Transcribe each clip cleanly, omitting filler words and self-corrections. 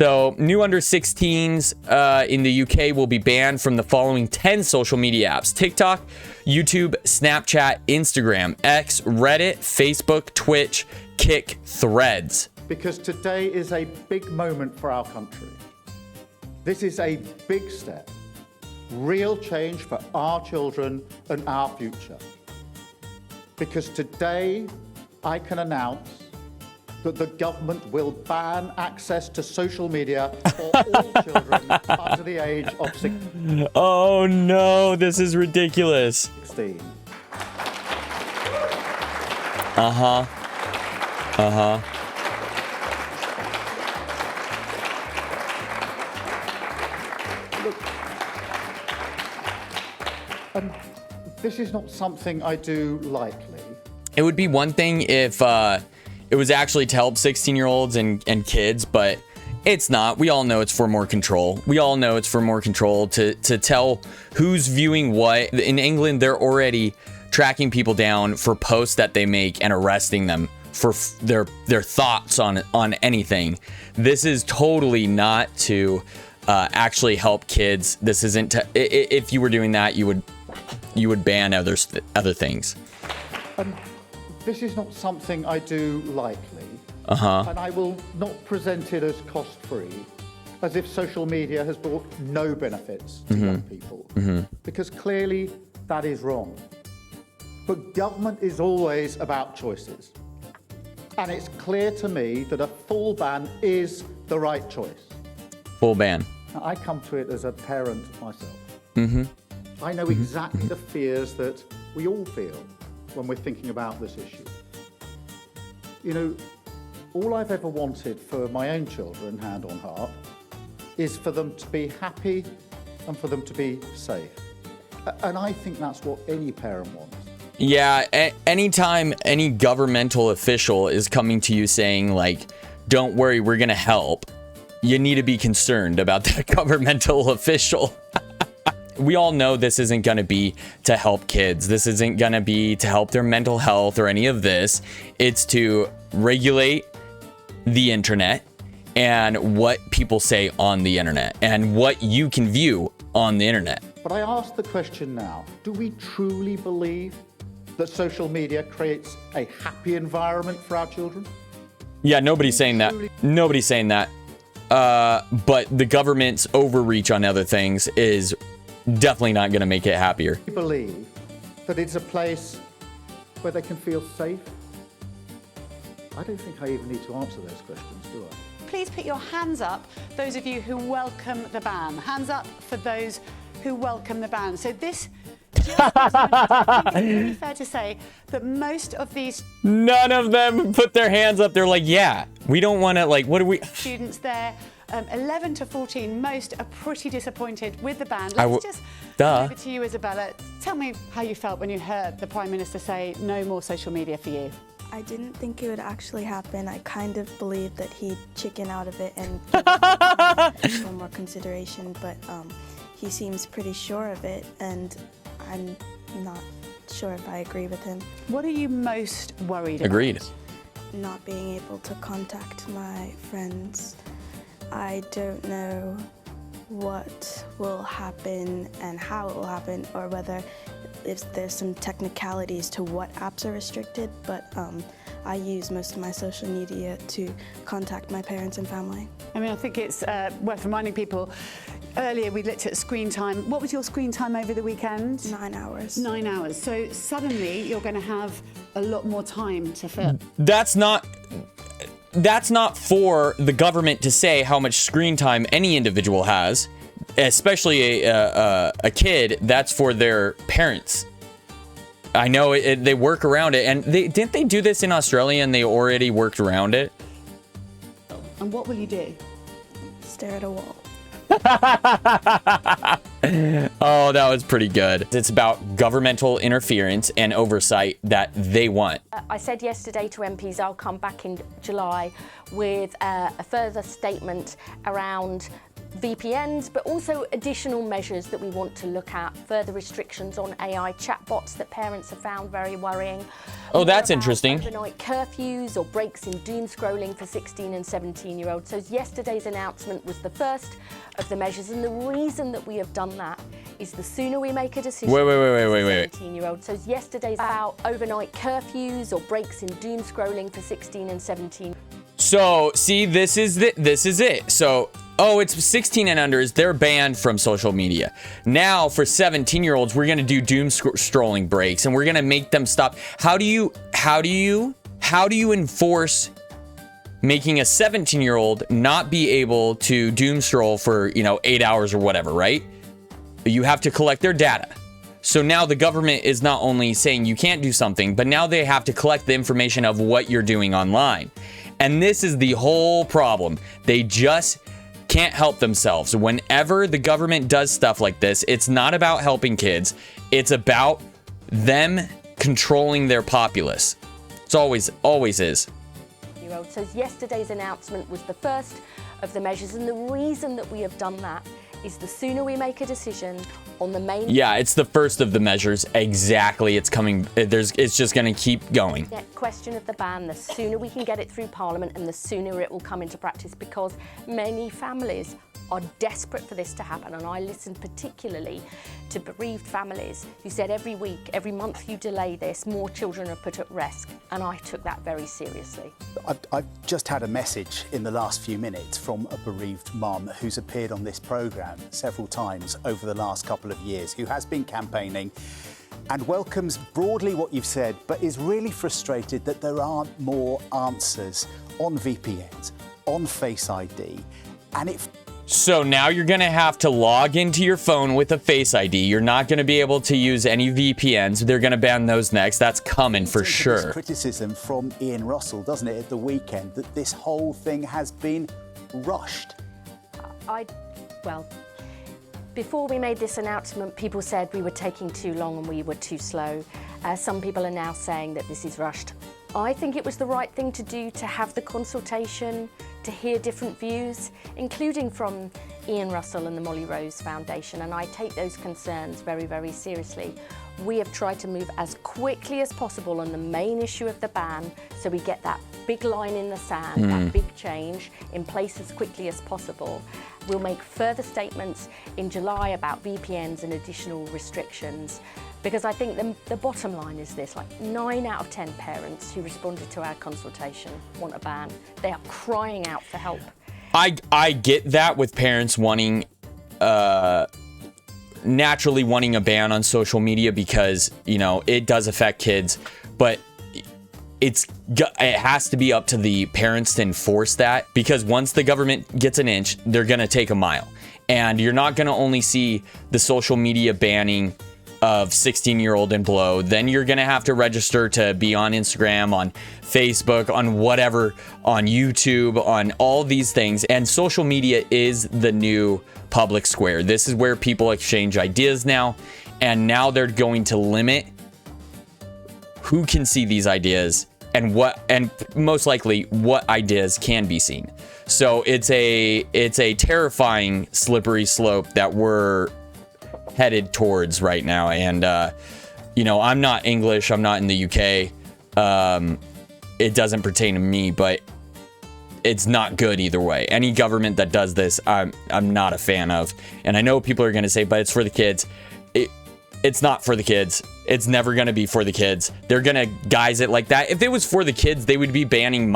So new under 16s in the UK will be banned from the following 10 social media apps: TikTok, YouTube, Snapchat, Instagram, X, Reddit, Facebook, Twitch, Kick, Threads. Because today is a big moment for our country. This is a big step, real change for our children and our future. Because today I can announce that the government will ban access to social media for all children under the age of 16. Oh no, this is ridiculous. Look, and this is not something I do lightly. It would be one thing if it was actually to help 16-year-olds and kids, but it's not. We all know it's for more control. We all know it's for more control to tell who's viewing what. In England, they're already tracking people down for posts that they make and arresting them for their thoughts on anything. This is totally not to actually help kids. This isn't to, if you were doing that, you would ban other things. This is not something I do lightly, and I will not present it as cost-free, as if social media has brought no benefits to young people, because clearly that is wrong. But government is always about choices, and it's clear to me that a full ban is the right choice. Full ban. Now, I come to it as a parent myself. I know exactly the fears that we all feel when we're thinking about this issue. You know, all I've ever wanted for my own children, hand on heart, is for them to be happy and for them to be safe. And I think that's what any parent wants. Yeah, anytime any governmental official is coming to you saying, like, don't worry, we're gonna help, you need to be concerned about that governmental official. We all know this isn't going to be to help kids. This isn't going to be to help their mental health or any of this. It's to regulate the internet and what people say on the internet and what you can view on the internet. But I ask the question now, do we truly believe that social media creates a happy environment for our children? Yeah, nobody's saying that. Nobody's saying that. But the government's overreach on other things is definitely not going to make it happier. I believe that it's a place where they can feel safe. I don't think I even need to answer those questions, do I? Please put your hands up, those of you who welcome the ban. Hands up for those who welcome the ban. So this, it's fair to say that most of these... None of them put their hands up. They're like, yeah, we don't want to, like, what do we... Students there. 11 to 14, most are pretty disappointed with the ban. Let's just go over to you, Isabella. Tell me how you felt when you heard the Prime Minister say no more social media for you. I didn't think it would actually happen. I kind of believed that he'd chicken out of it and give it more consideration, but he seems pretty sure of it, and I'm not sure if I agree with him. What are you most worried about? Agreed. Not being able to contact my friends. I don't know what will happen and how it will happen, or whether if there's some technicalities to what apps are restricted, but I use most of my social media to contact my parents and family. I mean, I think it's worth reminding people, earlier we looked at screen time. What was your screen time over the weekend? 9 hours. 9 hours. So suddenly you're going to have a lot more time to fill. That's not for the government to say how much screen time any individual has, especially a kid. That's for their parents. I know they work around it, and didn't they do this in Australia and they already worked around it? And what will you do? Stare at a wall. Oh, that was pretty good. It's about governmental interference and oversight that they want. I said yesterday to MPs I'll come back in July with a further statement around VPNs, but also additional measures that we want to look at, further restrictions on AI chatbots that parents have found very worrying. Oh, that's interesting. Overnight curfews or breaks in doom scrolling for 16 and 17-year-olds. So yesterday's announcement was the first of the measures, and the reason that we have done that is the sooner we make a decision. Wait. 17-year-olds. So yesterday's about overnight curfews or breaks in doom scrolling for 16 and 17. So see, this is it. So, oh, it's 16 and unders. They're banned from social media. Now for 17-year-olds, we're gonna do doom scrolling breaks, and we're gonna make them stop. How do you enforce making a 17-year-old not be able to doom scroll for 8 hours or whatever, right? You have to collect their data. So now the government is not only saying you can't do something, but now they have to collect the information of what you're doing online. And this is the whole problem. They just can't help themselves. Whenever the government does stuff like this, it's not about helping kids. It's about them controlling their populace. It's always is. So yesterday's announcement was the first of the measures, and the reason that we have done that is the sooner we make a decision on the main... Yeah, it's the first of the measures. Exactly. It's coming. It's just going to keep going. Question of the ban, the sooner we can get it through Parliament and the sooner it will come into practice, because many families are desperate for this to happen. And I listened particularly to bereaved families who said every week, every month you delay this, more children are put at risk. And I took that very seriously. I've just had a message in the last few minutes from a bereaved mum who's appeared on this programme several times over the last couple of years, who has been campaigning and welcomes broadly what you've said, but is really frustrated that there aren't more answers on VPNs, on Face ID, and it... So now you're going to have to log into your phone with a Face ID. You're not going to be able to use any VPNs. They're going to ban those next. That's coming for sure. There's criticism from Ian Russell, doesn't it, at the weekend, that this whole thing has been rushed. Well, before we made this announcement, people said we were taking too long and we were too slow. Some people are now saying that this is rushed. I think it was the right thing to do, to have the consultation, to hear different views, including from Ian Russell and the Molly Rose Foundation, and I take those concerns very, very seriously. We have tried to move as quickly as possible on the main issue of the ban, so we get that big line in the sand, that big change in place as quickly as possible. We'll make further statements in July about VPNs and additional restrictions, because I think the bottom line is this, like 9 out of 10 parents who responded to our consultation want a ban. They are crying out for help. I get that with parents wanting, naturally wanting a ban on social media because, it does affect kids, but it has to be up to the parents to enforce that, because once the government gets an inch, they're going to take a mile. And you're not going to only see the social media banning of 16-year-old and below. Then you're going to have to register to be on Instagram, on Facebook, on whatever, on YouTube, on all these things. And social media is the new public square. This is where people exchange ideas now. And now they're going to limit who can see these ideas and most likely what ideas can be seen. So it's a terrifying slippery slope that we're headed towards right now. And I'm not English, I'm not in the UK, it doesn't pertain to me, but it's not good either way. Any government that does this, I'm not a fan of. And I know people are going to say, but it's for the kids. It's not for the kids. It's never going to be for the kids. They're going to guise it like that. If it was for the kids, they would be banning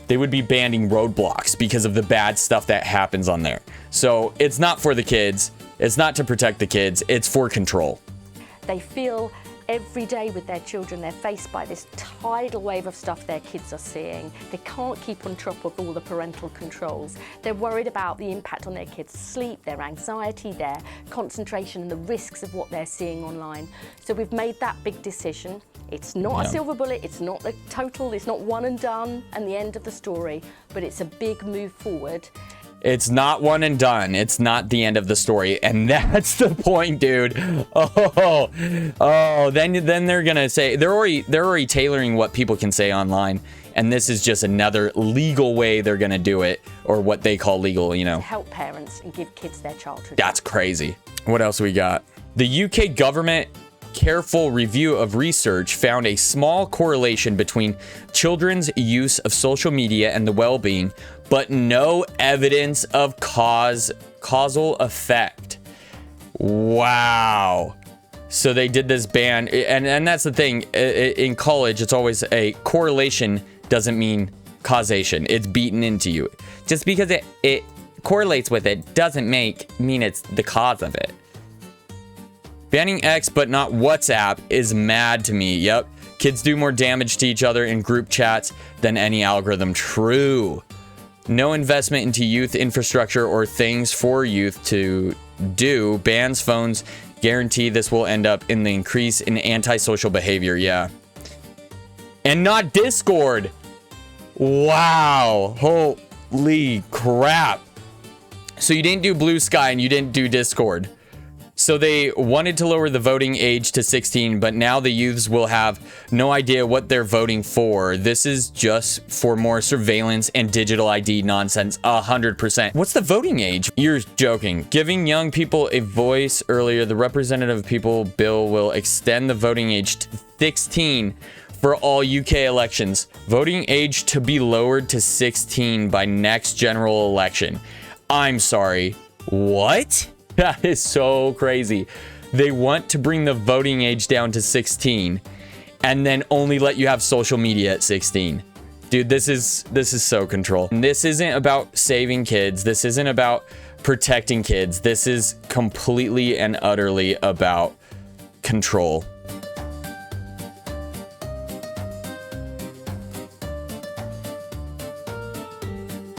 roadblocks because of the bad stuff that happens on there. So it's not for the kids. It's not to protect the kids. It's for control. They feel every day with their children, they're faced by this tidal wave of stuff their kids are seeing. They can't keep on top of all the parental controls. They're worried about the impact on their kids' sleep, their anxiety, their concentration, and the risks of what they're seeing online. So we've made that big decision. It's not a silver bullet, it's not the total, it's not one and done and the end of the story, but it's a big move forward. It's not one and done. It's not the end of the story. And that's the point, dude. Then they're going to say, they're already tailoring what people can say online. And this is just another legal way they're going to do it, or what they call legal, you know. To help parents and give kids their childhood. That's crazy. What else we got? The UK government careful review of research found a small correlation between children's use of social media and the well-being, but no evidence of causal effect. Wow. So they did this ban, and that's the thing. In college, it's always a correlation doesn't mean causation. It's beaten into you. Just because it correlates with it doesn't mean it's the cause of it. Banning X but not WhatsApp is mad to me. Yep. Kids do more damage to each other in group chats than any algorithm. True. No investment into youth infrastructure or things for youth to do. Bans phones. Guarantee this will end up in the increase in antisocial behavior. Yeah. And not Discord. Wow. Holy crap. So you didn't do Blue Sky and you didn't do Discord. So they wanted to lower the voting age to 16, but now the youths will have no idea what they're voting for. This is just for more surveillance and digital ID nonsense, 100%. What's the voting age? You're joking. Giving young people a voice earlier, the Representative People bill will extend the voting age to 16 for all UK elections. Voting age to be lowered to 16 by next general election. I'm sorry. What? That is so crazy. They want to bring the voting age down to 16 and then only let you have social media at 16. Dude, this is so control. And this isn't about saving kids. This isn't about protecting kids. This is completely and utterly about control.